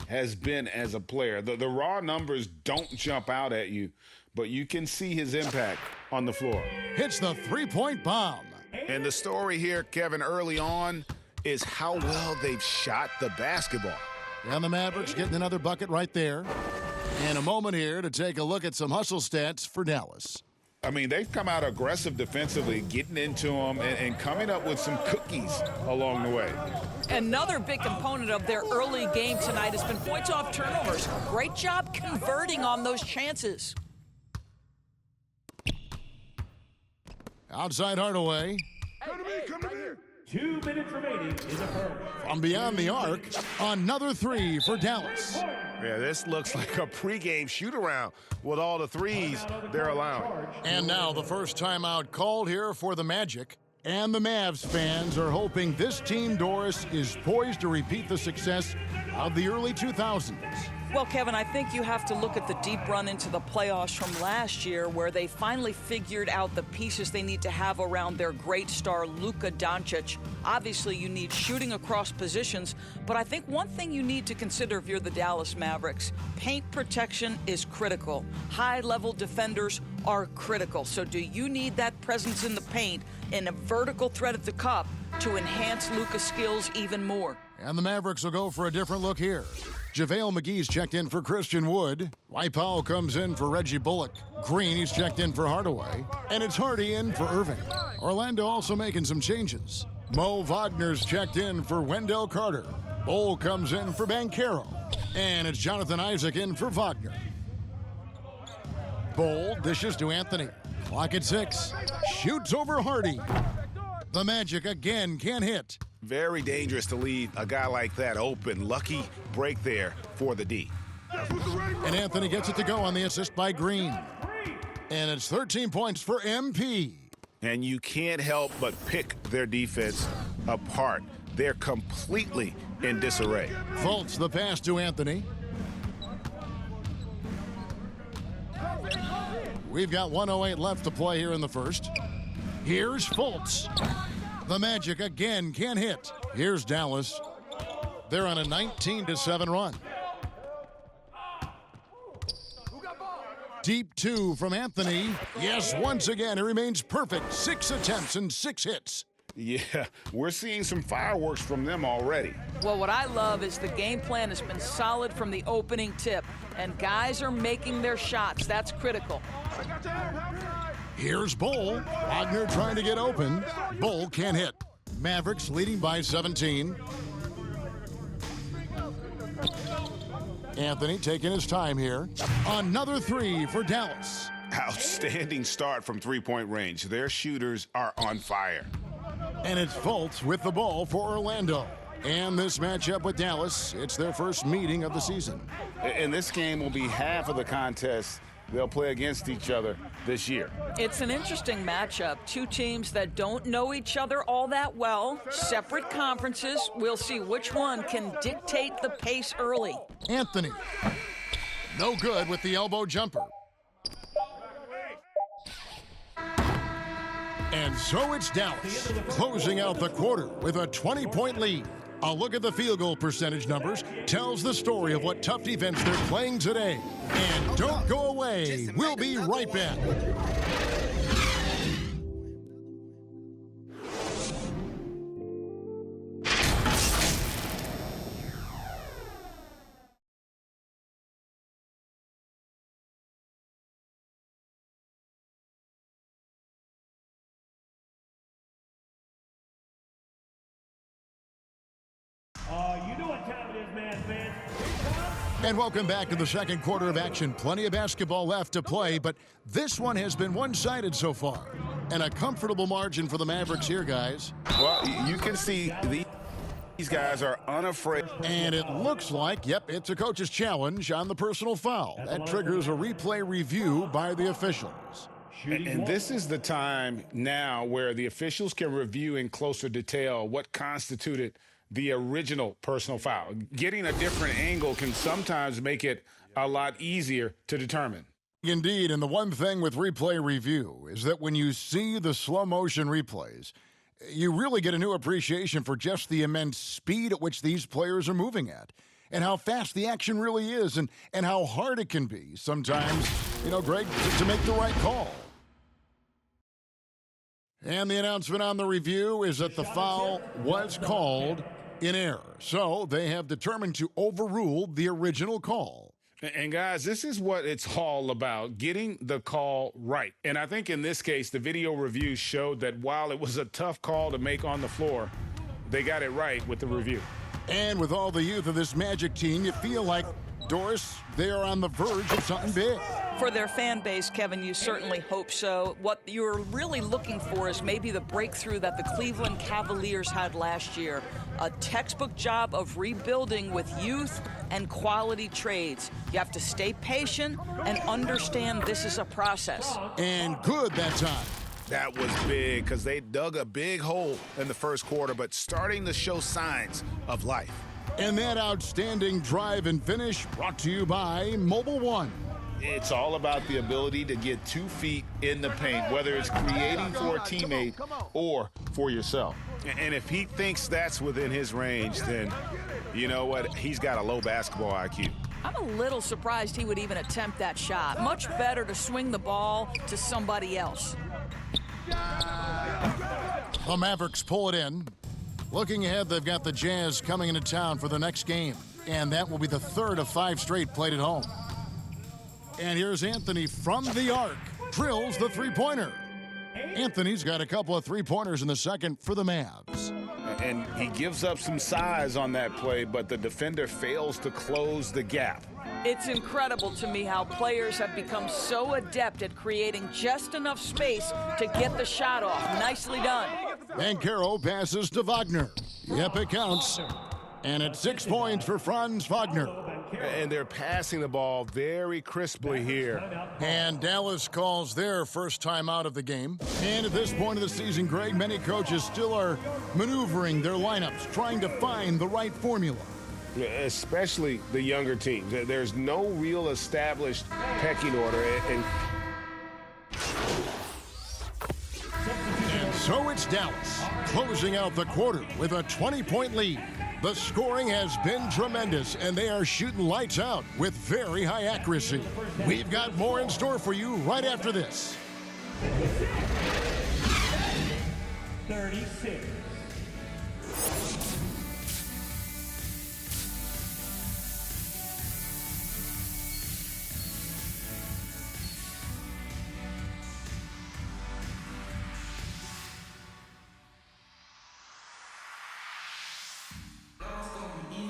has been as a player. The raw numbers don't jump out at you, but you can see his impact on the floor. Hits the three-point bomb. And the story here, Kevin, early on is how well they've shot the basketball. And the Mavericks getting another bucket right there. And a moment here to take a look at some hustle stats for Dallas. I mean, they've come out aggressive defensively, getting into them and coming up with some cookies along the way. Another big component of their early game tonight has been points off turnovers. Great job converting on those chances. Outside Hardaway. Come to me. 2 minutes remaining in the first. From beyond the arc, another three for Dallas. Yeah, this looks like a pregame shoot-around with all the threes they're allowing. And now the first timeout called here for the Magic. And the Mavs fans are hoping this team, Doris, is poised to repeat the success of the early 2000s. Well, Kevin, I think you have to look at the deep run into the playoffs from last year where they finally figured out the pieces they need to have around their great star, Luka Doncic. Obviously, you need shooting across positions, but I think one thing you need to consider if you're the Dallas Mavericks, paint protection is critical. High-level defenders are critical. So do you need that presence in the paint and a vertical threat at the cup to enhance Luka's skills even more? And the Mavericks will go for a different look here. JaVale McGee's checked in for Christian Wood. Dwight Powell comes in for Reggie Bullock. Green, he's checked in for Hardaway. And it's Hardy in for Irving. Orlando also making some changes. Mo Wagner's checked in for Wendell Carter. Bol comes in for Banchero. And it's Jonathan Isaac in for Wagner. Bol dishes to Anthony. Clock at 6. Shoots over Hardy. The Magic again can't hit. Very dangerous to leave a guy like that open. Lucky break there for the D. And Anthony gets it to go on the assist by Green. And it's 13 points for MP. And you can't help but pick their defense apart. They're completely in disarray. Fultz the pass to Anthony. We've got 1:08 left to play here in the first. Here's Fultz. The Magic again can't hit. Here's Dallas. They're on a 19-7 run. Deep two from Anthony. Yes, once again, it remains perfect. 6 attempts and 6 hits. Yeah, we're seeing some fireworks from them already. Well, what I love is the game plan has been solid from the opening tip, and guys are making their shots. That's critical. Here's Bol. Wagner trying to get open. Bol can't hit. Mavericks leading by 17. Anthony taking his time here. Another three for Dallas. Outstanding start from three-point range. Their shooters are on fire. And it's Fultz with the ball for Orlando. And this matchup with Dallas, it's their first meeting of the season. And this game will be half of the contest they'll play against each other this year. It's an interesting matchup. Two teams that don't know each other all that well, separate conferences. We'll see which one can dictate the pace early. Anthony, no good with the elbow jumper. And so it's Dallas, closing out the quarter with a 20-point lead. A look at the field goal percentage numbers tells the story of what tough defense they're playing today. And don't go away. We'll be right back. You know what time it is, man. And welcome back to the second quarter of action. Plenty of basketball left to play, but this one has been one-sided so far. And a comfortable margin for the Mavericks here, guys. Well, you can see these guys are unafraid. And it looks like, yep, it's a coach's challenge on the personal foul. That triggers a replay review by the officials. And this is the time now where the officials can review in closer detail what constituted the original personal foul. Getting a different angle can sometimes make it a lot easier to determine. Indeed, and the one thing with replay review is that when you see the slow motion replays, you really get a new appreciation for just the immense speed at which these players are moving at. and how fast the action really is and how hard it can be sometimes, Greg, to make the right call. And the announcement on the review is that the foul was called in error. So they have determined to overrule the original call. And guys, this is what it's all about, getting the call right. And I think in this case, the video review showed that while it was a tough call to make on the floor, they got it right with the review. And with all the youth of this Magic team, you feel like, Doris, they are on the verge of something big. For their fan base, Kevin, you certainly hope so. What you're really looking for is maybe the breakthrough that the Cleveland Cavaliers had last year. A textbook job of rebuilding with youth and quality trades. You have to stay patient and understand this is a process. And good that time. That was big because they dug a big hole in the first quarter, but starting to show signs of life. And that outstanding drive and finish brought to you by Mobile One. It's all about the ability to get 2 feet in the paint, whether it's creating for a teammate or for yourself. And if he thinks that's within his range, then you know what? He's got a low basketball IQ. I'm a little surprised he would even attempt that shot. Much better to swing the ball to somebody else. The Mavericks pull it in. Looking ahead, they've got the Jazz coming into town for the next game, and that will be the third of 5 straight played at home. And here's Anthony from the arc, drills the three-pointer. Anthony's got a couple of three-pointers in the second for the Mavs. And he gives up some size on that play, but the defender fails to close the gap. It's incredible to me how players have become so adept at creating just enough space to get the shot off. Nicely done. Banchero passes to Wagner. Yep, it counts. And it's 6 points for Franz Wagner. And they're passing the ball very crisply here. And Dallas calls their first time out of the game. And at this point of the season, Greg, many coaches still are maneuvering their lineups, trying to find the right formula. Especially the younger teams. There's no real established pecking order. And so it's Dallas closing out the quarter with a 20-point lead. The scoring has been tremendous, and they are shooting lights out with very high accuracy. We've got more in store for you right after this. 36.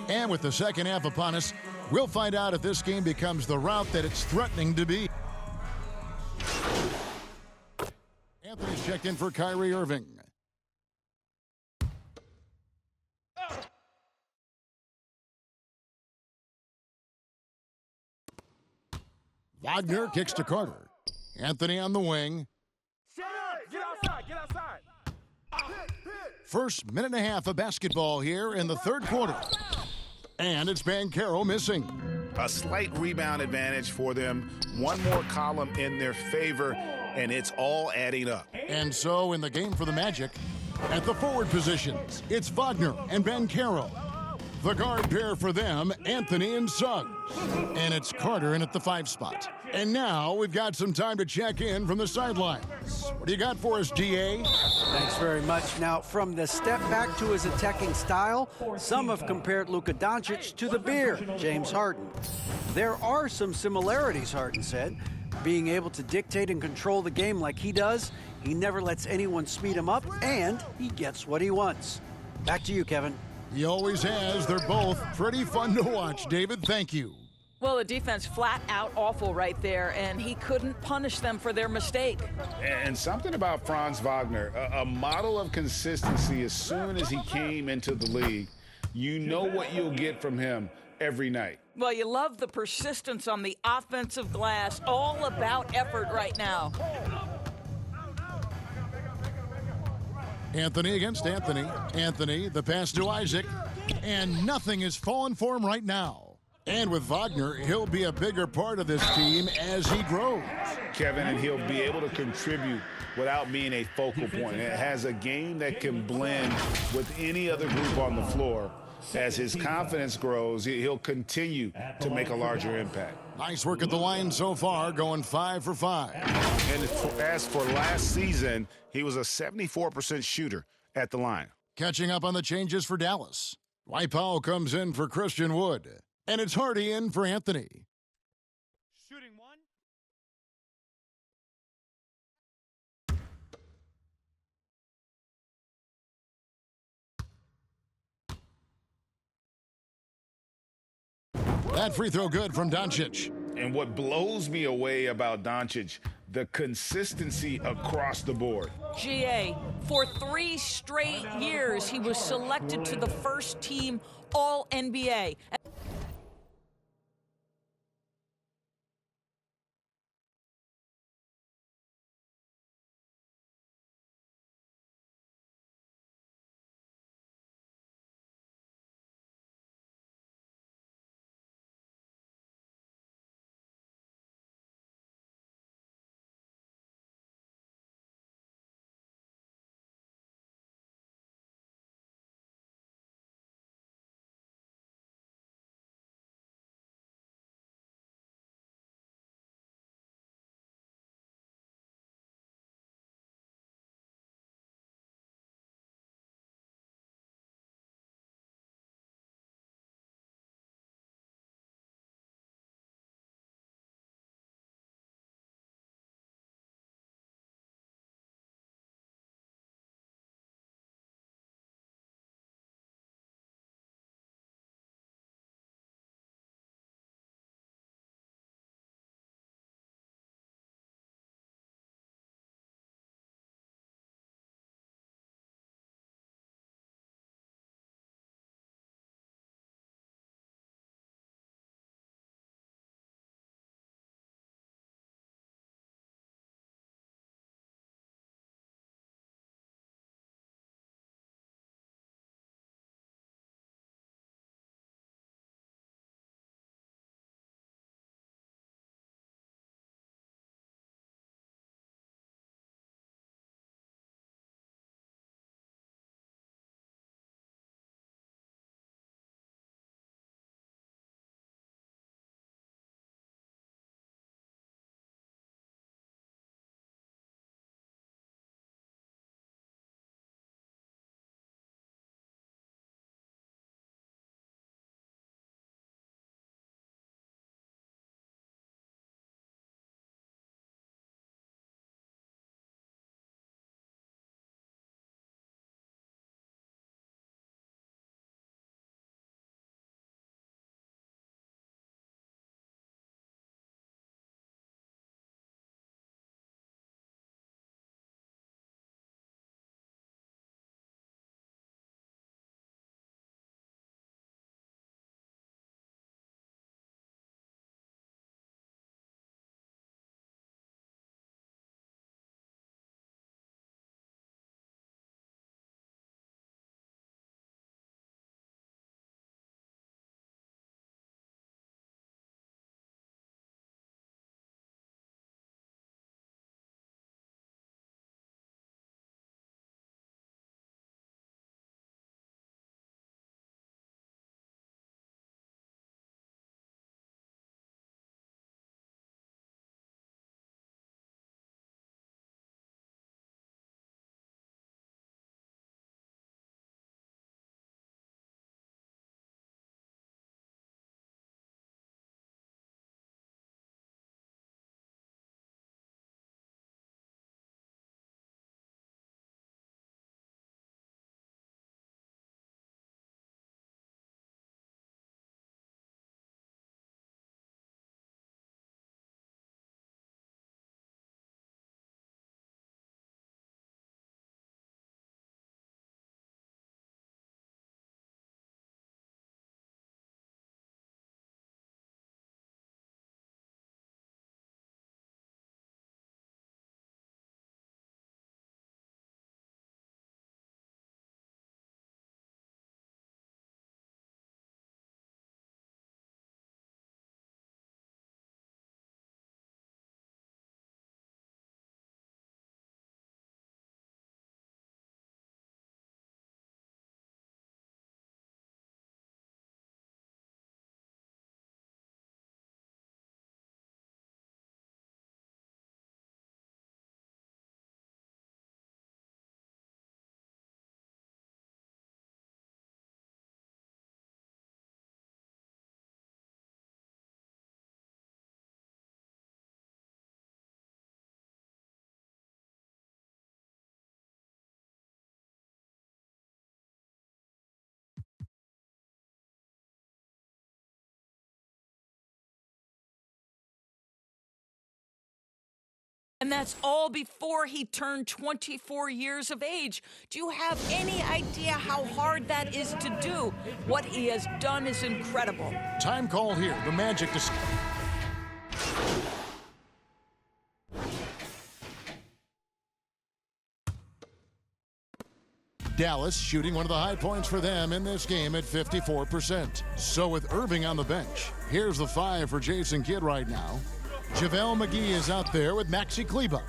And with the second half upon us, we'll find out if this game becomes the route that it's threatening to be. Anthony's checked in for Kyrie Irving. Wagner kicks to Carter. Anthony on the wing. Shut up! Get outside! Get outside! First minute and a half of basketball here in the third quarter. And it's Banchero missing. A slight rebound advantage for them. One more column in their favor, and it's all adding up. And so in the game for the Magic, at the forward positions, it's Wagner and Banchero. The guard pair for them, Anthony and Suggs. And it's Carter in at the 5 spot. And now we've got some time to check in from the sidelines. What do you got for us, DA? Thanks very much. Now, from the step back to his attacking style, some have compared Luka Doncic to the Bear, James Harden. There are some similarities, Harden said. Being able to dictate and control the game like he does, he never lets anyone speed him up, and he gets what he wants. Back to you, Kevin. He always has. They're both pretty fun to watch, David. Thank you. Well, the defense flat out awful right there, and he couldn't punish them for their mistake. And something about Franz Wagner, a model of consistency. As soon as he came into the league, you know what you'll get from him every night. Well, you love the persistence on the offensive glass. All about effort right now. Anthony against Anthony. Anthony, the pass to Isaac. And nothing is falling for him right now. And with Wagner, he'll be a bigger part of this team as he grows. Kevin, and he'll be able to contribute without being a focal point. It has a game that can blend with any other group on the floor. As his confidence grows, he'll continue to make a larger impact. Nice work at the line so far, going 5 for 5. And as for last season, he was a 74% shooter at the line. Catching up on the changes for Dallas. Dwight Powell comes in for Christian Wood. And it's Hardy in for Anthony. Shooting one. That free throw good from Doncic. And what blows me away about Doncic, the consistency across the board. GA, for 3 straight years, he was selected to the first team All-NBA. that's all before he turned 24 years of age. Do you have any idea how hard that is to do? What he has done is incredible. Time call here. The Magic to... Dallas shooting one of the high points for them in this game at 54%. So with Irving on the bench, here's the 5 for Jason Kidd right now. JaVale McGee is out there with Maxi Kleber.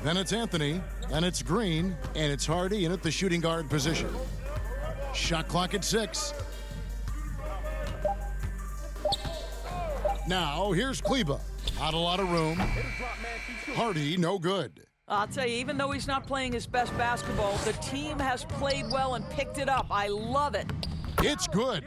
Then it's Anthony, then it's Green, and it's Hardy in at the shooting guard position. Shot clock at 6. Now here's Kleber. Not a lot of room. Hardy, no good. I'll tell you, even though he's not playing his best basketball, the team has played well and picked it up. I love it. It's good.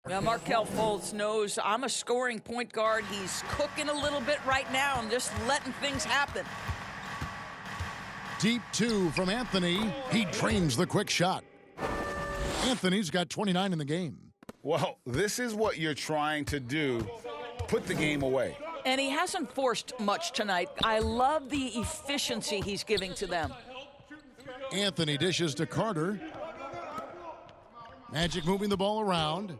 Now, Markelle Fultz knows I'm a scoring point guard. He's cooking a little bit right now and just letting things happen. Deep two from Anthony. He drains the quick shot. Anthony's got 29 in the game. Well, this is what you're trying to do. Put the game away. And he hasn't forced much tonight. I love the efficiency he's giving to them. Anthony dishes to Carter. Magic moving the ball around.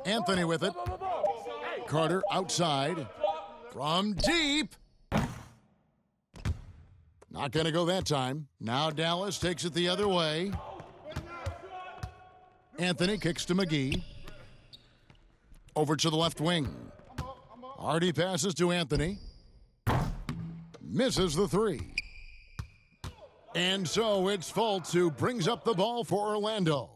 Anthony with it. Carter outside. From deep. Not going to go that time. Now Dallas takes it the other way. Anthony kicks to McGee. Over to the left wing. Hardy passes to Anthony. Misses the three. And so it's Fultz who brings up the ball for Orlando.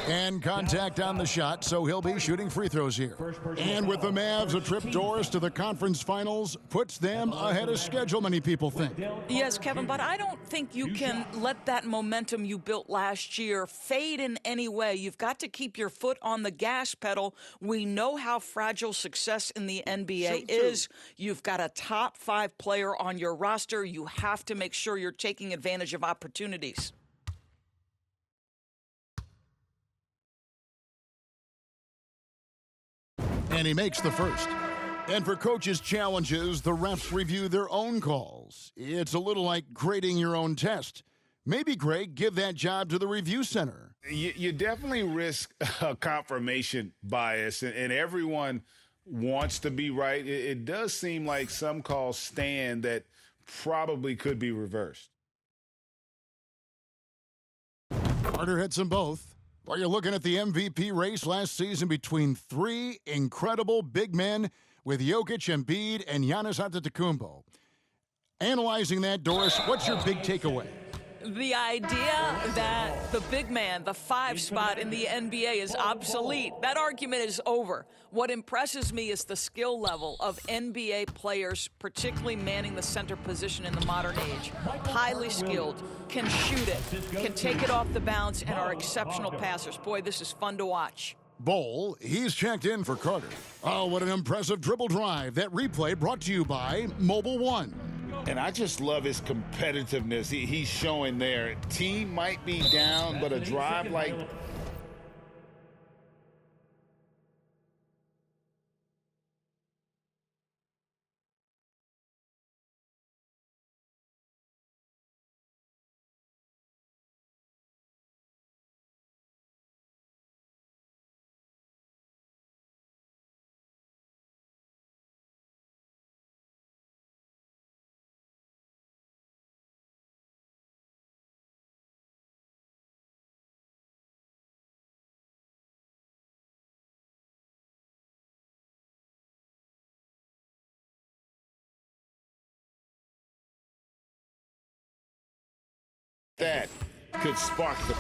And contact on the shot, so he'll be shooting free throws here. And with the Mavs a trip doors to the conference finals, puts them ahead of schedule, many people think. Yes, Kevin, but I don't think you can let that momentum you built last year fade in any way. You've got to keep your foot on the gas pedal. We know how fragile success in the NBA is. You've got a top 5 player on your roster. You have to make sure you're taking advantage of opportunities. And he makes the first. And for coaches' challenges, the refs review their own calls. It's a little like grading your own test. Maybe, Greg, give that job to the review center. You definitely risk a confirmation bias, and everyone wants to be right. It does seem like some calls stand that probably could be reversed. Carter hits them both. While you're looking at the MVP race last season between 3 incredible big men with Jokic, Embiid, and Giannis Antetokounmpo. Analyzing that, Doris, what's your big takeaway? The idea that the big man, the 5 spot in the NBA is obsolete, that argument is over. What impresses me is the skill level of NBA players, particularly manning the center position in the modern age. Highly skilled, can shoot it, can take it off the bounce, and are exceptional passers. Boy, this is fun to watch. Bowl, he's checked in for Carter. Oh, what an impressive dribble drive. That replay brought to you by Mobile One. And I just love his competitiveness. He's showing there. Team might be down, but a drive like that could spark the...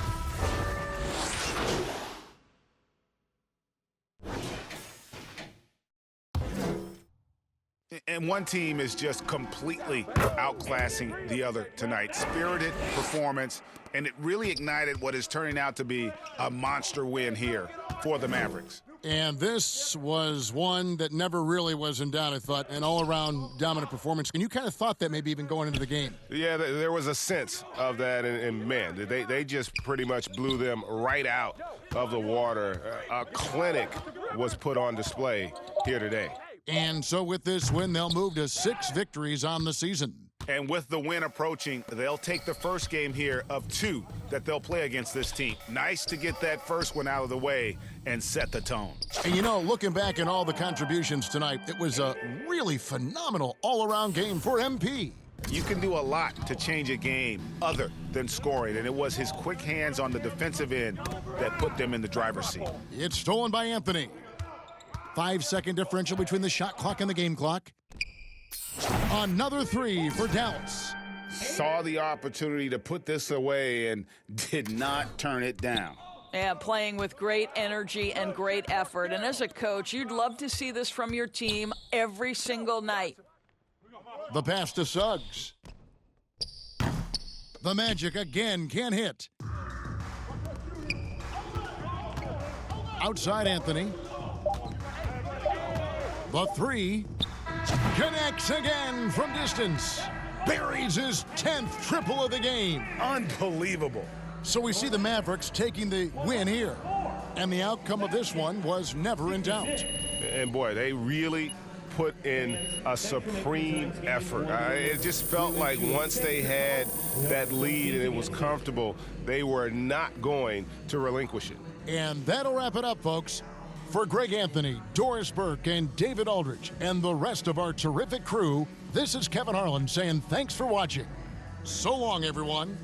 And one team is just completely outclassing the other tonight. Spirited performance, and it really ignited what is turning out to be a monster win here for the Mavericks. And this was one that never really was in doubt, I thought, an all-around dominant performance. And you kind of thought that maybe even going into the game. Yeah, there was a sense of that, and man, they just pretty much blew them right out of the water. A clinic was put on display here today. And so with this win, they'll move to 6 victories on the season. And with the win approaching, they'll take the first game here of 2 that they'll play against this team. Nice to get that first one out of the way and set the tone. And you know, looking back at all the contributions tonight, it was a really phenomenal all-around game for MP. You can do a lot to change a game other than scoring, and it was his quick hands on the defensive end that put them in the driver's seat. It's stolen by Anthony. 5-second differential between the shot clock and the game clock. Another 3 for Dallas. saw the opportunity to put this away and did not turn it down. Yeah, playing with great energy and great effort. And as a coach, you'd love to see this from your team every single night. The pass to Suggs. The Magic again can't hit. Outside Anthony. The three connects again from distance. Buries his 10th triple of the game. Unbelievable. So we see the Mavericks taking the win here. And the outcome of this one was never in doubt. And boy, they really put in a supreme effort. It just felt like once they had that lead and it was comfortable, they were not going to relinquish it. And that'll wrap it up, folks. For Greg Anthony, Doris Burke, and David Aldridge, and the rest of our terrific crew, this is Kevin Harlan saying thanks for watching. So long, everyone.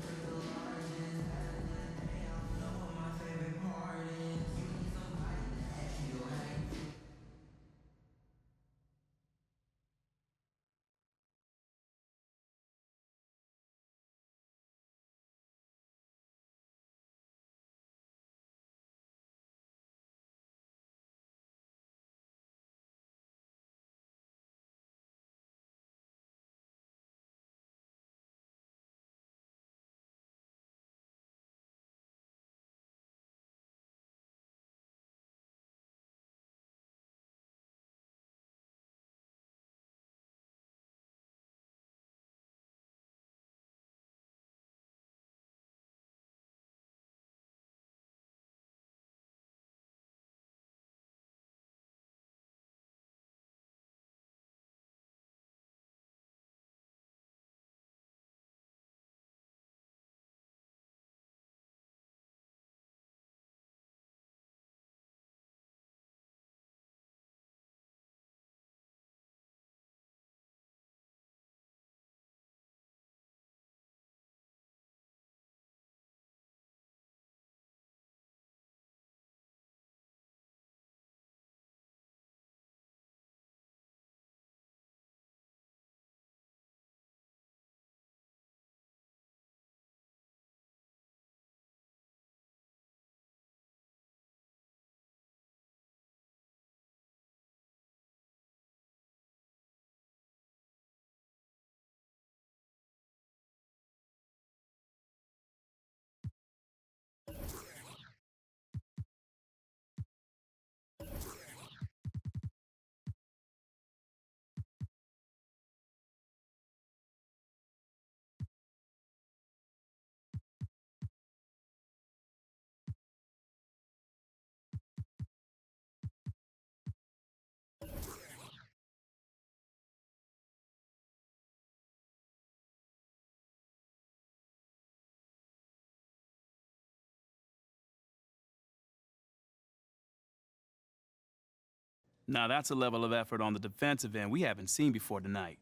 Now that's a level of effort on the defensive end we haven't seen before tonight.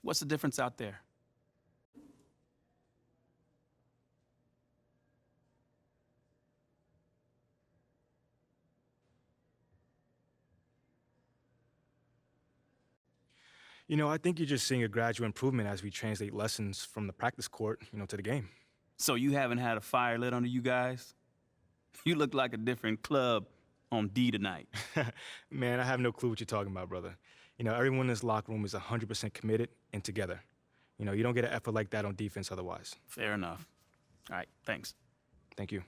What's the difference out there? You know, I think you're just seeing a gradual improvement as we translate lessons from the practice court, to the game. So you haven't had a fire lit under you guys? You look like a different club on D tonight. Man, I have no clue what you're talking about, brother. Everyone in this locker room is 100% committed and together. You don't get an effort like that on defense otherwise. Fair enough. All right, thanks. Thank you.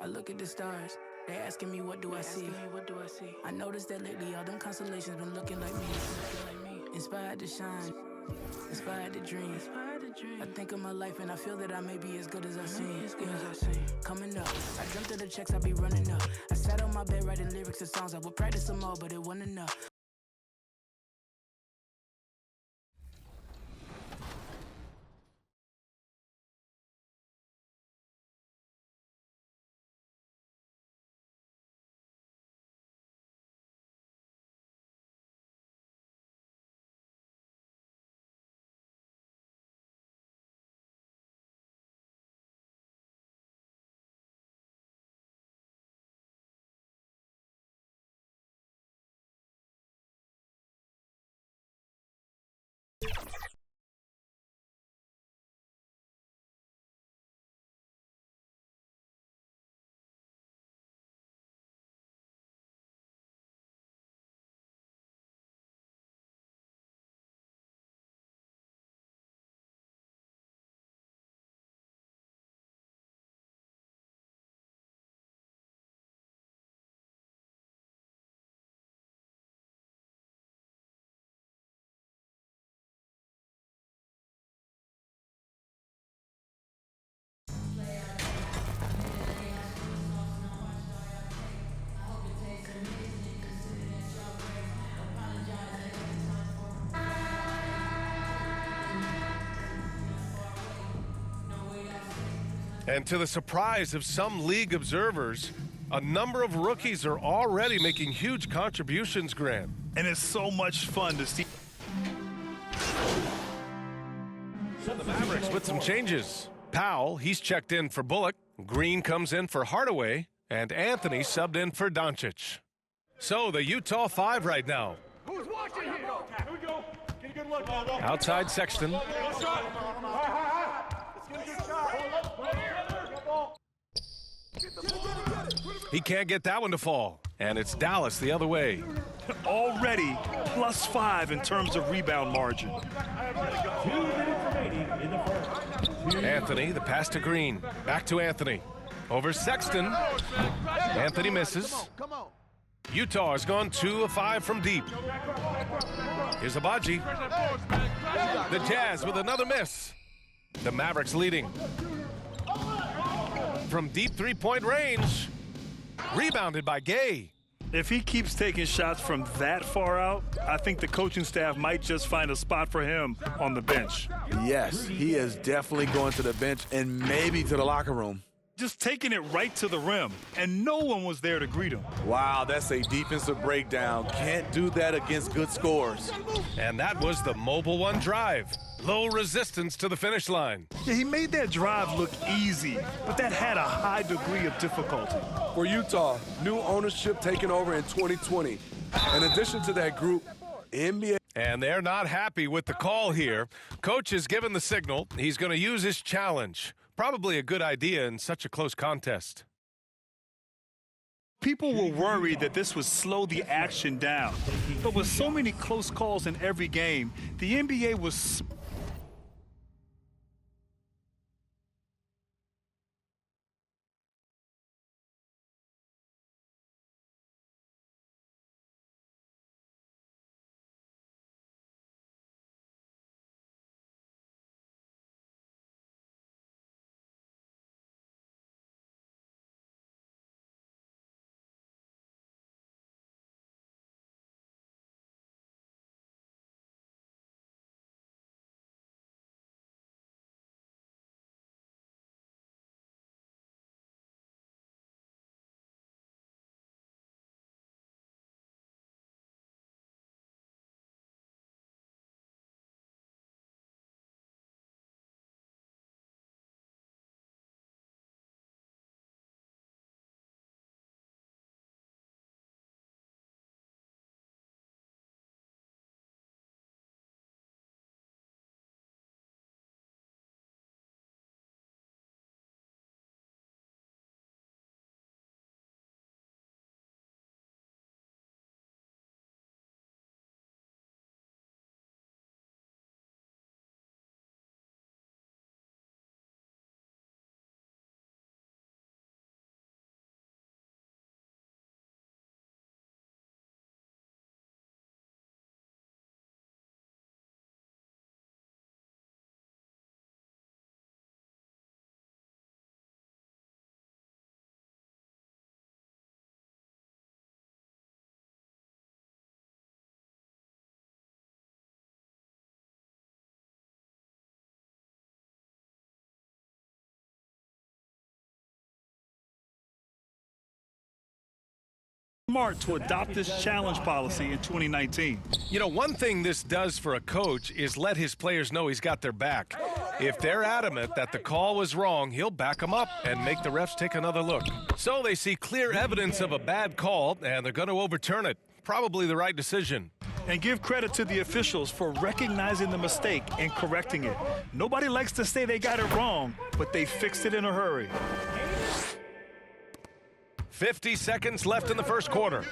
I look at the stars, they asking me what do I see. I noticed that lately all them constellations been looking like me. Inspired to shine, inspired to dream. I think of my life and I feel that I may be as good as I seem. Coming up, I dreamt of the checks I be running up. I sat on my bed writing lyrics and songs. I would practice them all, but it wasn't enough. And to the surprise of some league observers, a number of rookies are already making huge contributions, Grant. And it's so much fun to see. The Mavericks with some changes. Powell, he's checked in for Bullock. Green comes in for Hardaway. And Anthony subbed in for Doncic. So the Utah Five right now. Who's watching here? Here we go. Get a good look. Outside Sexton. Let's get a good shot. He can't get that one to fall. And it's Dallas the other way. Already +5 in terms of rebound margin. 2 minutes remaining in the first. Anthony, the pass to Green. Back to Anthony. Over Sexton. Anthony misses. Utah has gone 2 of 5 from deep. Here's Abaji. The Jazz with another miss. The Mavericks leading. From deep three-point range. Rebounded by Gay. If he keeps taking shots from that far out, I think the coaching staff might just find a spot for him on the bench. Yes, he is definitely going to the bench and maybe to the locker room. Just taking it right to the rim, and no one was there to greet him. Wow, that's a defensive breakdown. Can't do that against good scores. And that was the Mobile One drive. Low resistance to the finish line. Yeah, he made that drive look easy, but that had a high degree of difficulty. For Utah, new ownership taking over in 2020. In addition to that group, NBA. And they're not happy with the call here. Coach has given the signal. He's going to use his challenge. Probably a good idea in such a close contest. People were worried that this would slow the action down. But with so many close calls in every game, the NBA was... smart to adopt this challenge policy in 2019. You know, one thing this does for a coach is let his players know he's got their back. If they're adamant that the call was wrong, he'll back them up and make the refs take another look. So they see clear evidence of a bad call, and they're going to overturn it. Probably the right decision. And give credit to the officials for recognizing the mistake and correcting it. Nobody likes to say they got it wrong, but they fixed it in a hurry. 50 seconds left in the first quarter.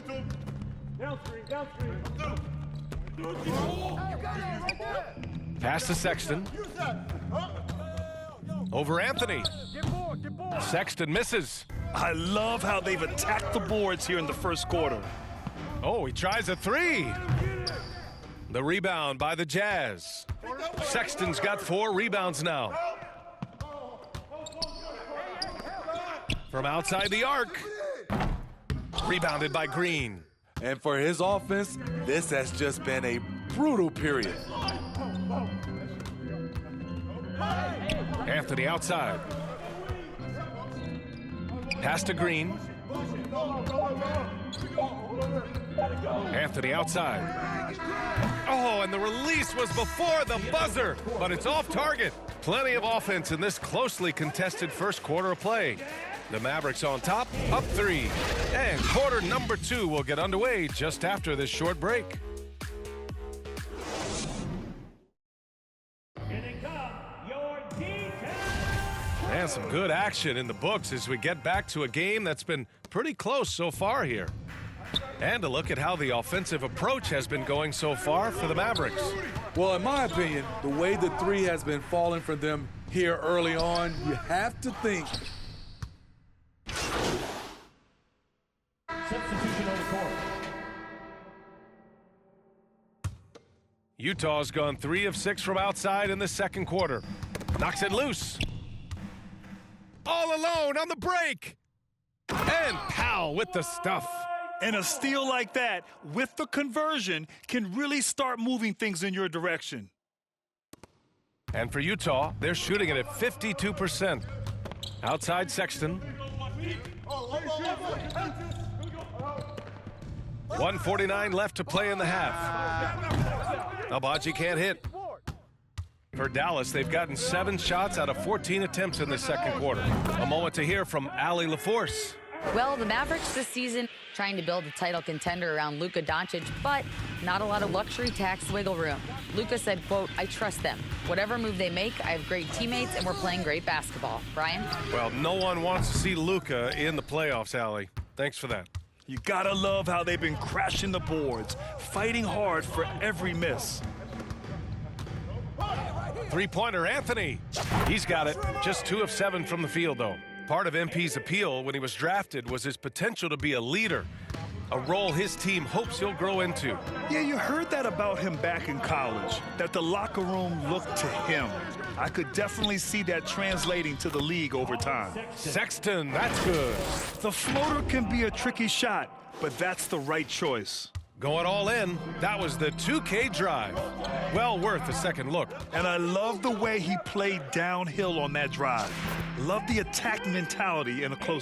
Pass to Sexton. Over Anthony. Sexton misses. I love how they've attacked the boards here in the first quarter. Oh, he tries a three. The rebound by the Jazz. Sexton's got 4 rebounds now. From outside the arc. Rebounded by Green. And for his offense, this has just been a brutal period. Anthony outside. Pass to Green. Anthony outside. Oh, and the release was before the buzzer, but it's off target. Plenty of offense in this closely contested first quarter of play. The Mavericks on top, up 3. And quarter number 2 will get underway just after this short break. And some good action in the books as we get back to a game that's been pretty close so far here. And a look at how the offensive approach has been going so far for the Mavericks. Well, in my opinion, the way the three has been falling for them here early on, you have to think. Substitution on the court. Utah's gone 3 of 6 from outside in the second quarter. Knocks it loose. All alone on the break. And Powell with the stuff. And a steal like that, with the conversion, can really start moving things in your direction. And for Utah, they're shooting it at 52%. Outside Sexton. 1:49 left to play in the half. Abaji can't hit. For Dallas, they've gotten 7 shots out of 14 attempts in the second quarter. A moment to hear from Allie LaForce. Well, the Mavericks this season trying to build a title contender around Luka Doncic, but not a lot of luxury tax wiggle room. Luka said, quote, "I trust them. Whatever move they make, I have great teammates and we're playing great basketball." Brian? Well, no one wants to see Luka in the playoffs, Allie. Thanks for that. You gotta love how they've been crashing the boards, fighting hard for every miss. Three-pointer, Anthony. He's got it. Just 2 of 7 from the field, though. Part of MP's appeal when he was drafted was his potential to be a leader, a role his team hopes he'll grow into. Yeah, you heard that about him back in college, that the locker room looked to him. I could definitely see that translating to the league over time. Sexton, that's good. The floater can be a tricky shot, but that's the right choice. Going all in, that was the 2K drive. Well worth a second look. And I love the way he played downhill on that drive. Love the attack mentality in a close